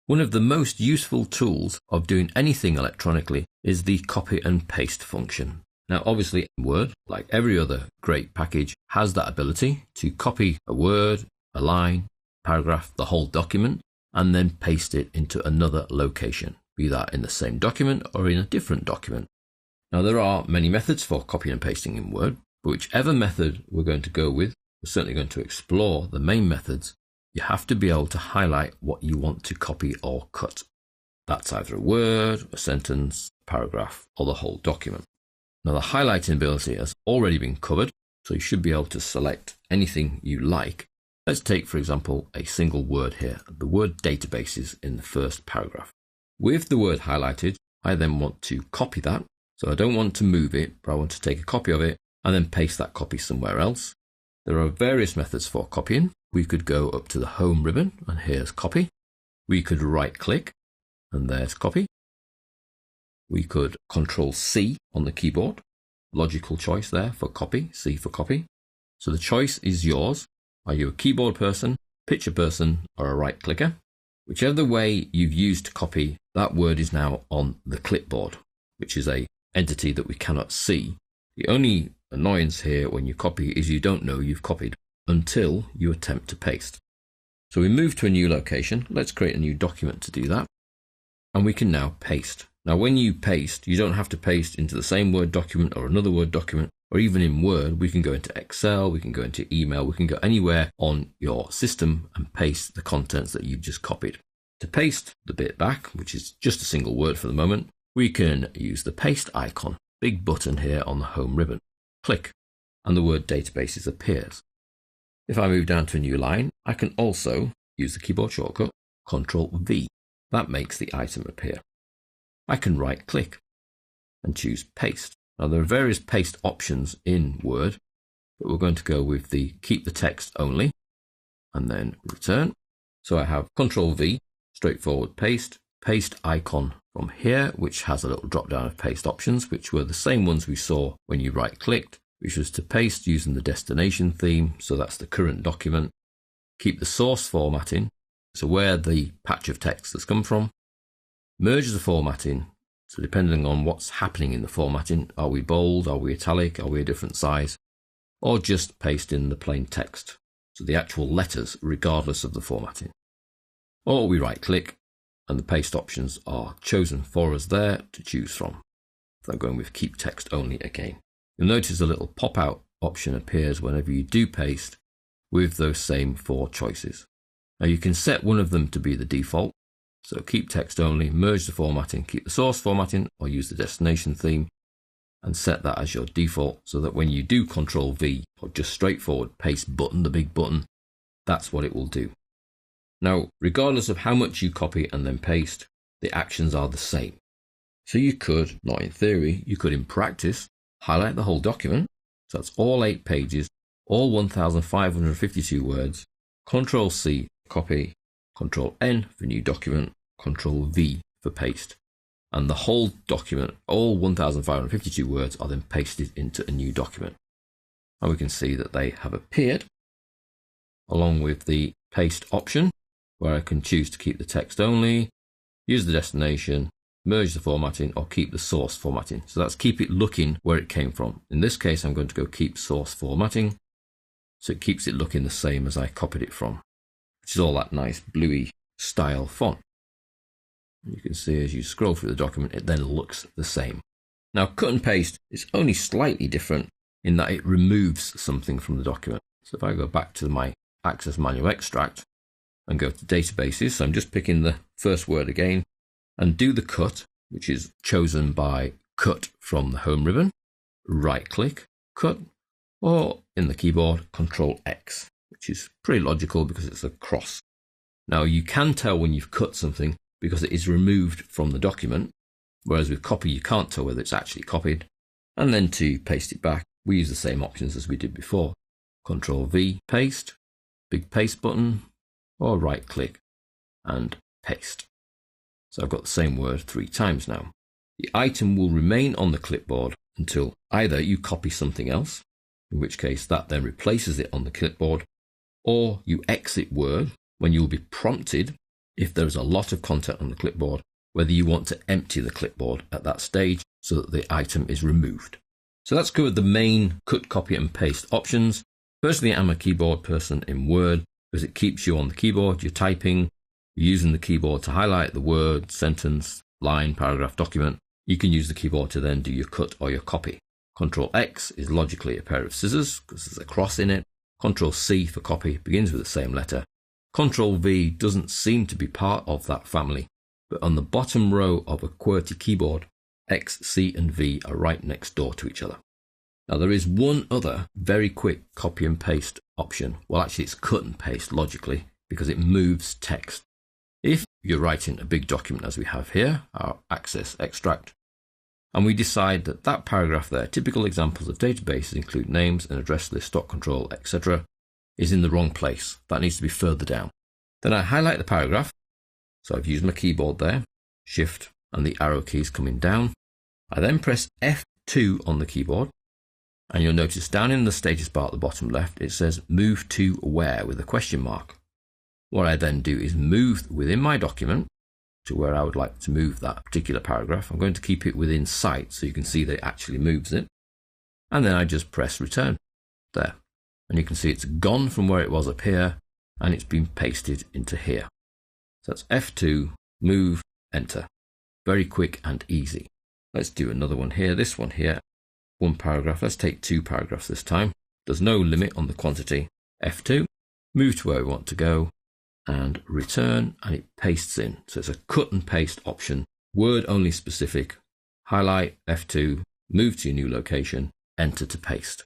One of the most useful tools of doing anything electronically is the copy and paste function. Now obviously Word, like every other great package, has that ability to copy a word, a line, paragraph, the whole document, and then paste it into another location, be that in the same document or in a different document. Now there are many methods for copying and pasting in Word, but whichever method we're going to go with, we're certainly going to explore the main methods. You have to be able to highlight what you want to copy or cut. That's either a word, a sentence, a paragraph, or the whole document. Now the highlighting ability has already been covered, so you should be able to select anything you like. Let's take, for example, a single word here, the word databases in the first paragraph. With the word highlighted, I then want to copy that. So I don't want to move it, but I want to take a copy of it and then paste that copy somewhere else. There are various methods for copying. We could go up to the home ribbon and here's copy. We could right click and there's copy. We could Control C on the keyboard. Logical choice there for copy, C for copy. So the choice is yours. Are you a keyboard person, picture person, or a right clicker? Whichever way you've used to copy, that word is now on the clipboard, which is a entity that we cannot see. The only annoyance here when you copy is you don't know you've copied until you attempt to paste. So we move to a new location. Let's create a new document to do that. And we can now paste. Now when you paste, you don't have to paste into the same Word document or another Word document, or even in Word. We can go into Excel, we can go into email, we can go anywhere on your system and paste the contents that you've just copied. To paste the bit back, which is just a single word for the moment, we can use the paste icon, big button here on the home ribbon. Click, and the word databases appears. If I move down to a new line, I can also use the keyboard shortcut, Control V. That makes the item appear. I can right click and choose paste. Now there are various paste options in Word, but we're going to go with the keep the text only and then return. So I have Control V, straightforward paste, paste icon from here, which has a little drop down of paste options, which were the same ones we saw when you right clicked, which was to paste using the destination theme. So that's the current document. Keep the source formatting, so where the patch of text has come from. Merge the formatting, so depending on what's happening in the formatting, are we bold, are we italic, are we a different size, or just paste in the plain text, so the actual letters regardless of the formatting. Or we right click and the paste options are chosen for us there to choose from. So I'm going with keep text only again. You'll notice a little pop out option appears whenever you do paste with those same four choices. Now you can set one of them to be the default. So keep text only, merge the formatting, keep the source formatting, or use the destination theme and set that as your default so that when you do Control V or just straightforward paste button, the big button, that's what it will do. Now, regardless of how much you copy and then paste, the actions are the same. So you could, not in theory, you could in practice, highlight the whole document. So that's all 8 pages, all 1,552 words, Control C, copy, Control N for new document, Control V for paste. And the whole document, all 1,552 words are then pasted into a new document. And we can see that they have appeared along with the paste option where I can choose to keep the text only, use the destination, merge the formatting, or keep the source formatting. So that's keep it looking where it came from. In this case, I'm going to go keep source formatting. So it keeps it looking the same as I copied it from, which is all that nice bluey style font. You can see as you scroll through the document, it then looks the same. Now, cut and paste is only slightly different in that it removes something from the document. So if I go back to my Access Manual Extract and go to databases, so I'm just picking the first word again and do the cut, which is chosen by cut from the home ribbon, right click, cut, or in the keyboard, Control X, which is pretty logical because it's a cross. Now you can tell when you've cut something because it is removed from the document, whereas with copy you can't tell whether it's actually copied. And then to paste it back, we use the same options as we did before. Control V, paste, big paste button, or right click and paste. So I've got the same word 3 times now. The item will remain on the clipboard until either you copy something else, in which case that then replaces it on the clipboard, or you exit Word when you'll be prompted if there is a lot of content on the clipboard, whether you want to empty the clipboard at that stage so that the item is removed. So that's covered the main cut, copy and paste options. Personally, I'm a keyboard person in Word because it keeps you on the keyboard. You're typing, you're using the keyboard to highlight the word, sentence, line, paragraph, document. You can use the keyboard to then do your cut or your copy. Control X is logically a pair of scissors because there's a cross in it. Control C for copy begins with the same letter. Control V doesn't seem to be part of that family, but on the bottom row of a QWERTY keyboard, X, C and V are right next door to each other. Now there is one other very quick copy and paste option. Well, actually it's cut and paste logically because it moves text. If you're writing a big document as we have here, our Access extract, and we decide that that paragraph there, typical examples of databases include names and address list, stock control, etc., is in the wrong place. That needs to be further down. Then I highlight the paragraph. So I've used my keyboard there, Shift and the arrow keys coming down. I then press F2 on the keyboard, and you'll notice down in the status bar at the bottom left, it says move to where with a question mark. What I then do is move within my document to where I would like to move that particular paragraph. I'm going to keep it within sight so you can see that it actually moves it. And then I just press return there. And you can see it's gone from where it was up here and it's been pasted into here. So that's F2, move, enter. Very quick and easy. Let's do another one here. This one here, one paragraph. Let's take 2 paragraphs this time. There's no limit on the quantity. F2, move to where we want to go, and return, and it pastes in. So it's a cut and paste option, word only specific. Highlight, F2, move to your new location, enter to paste.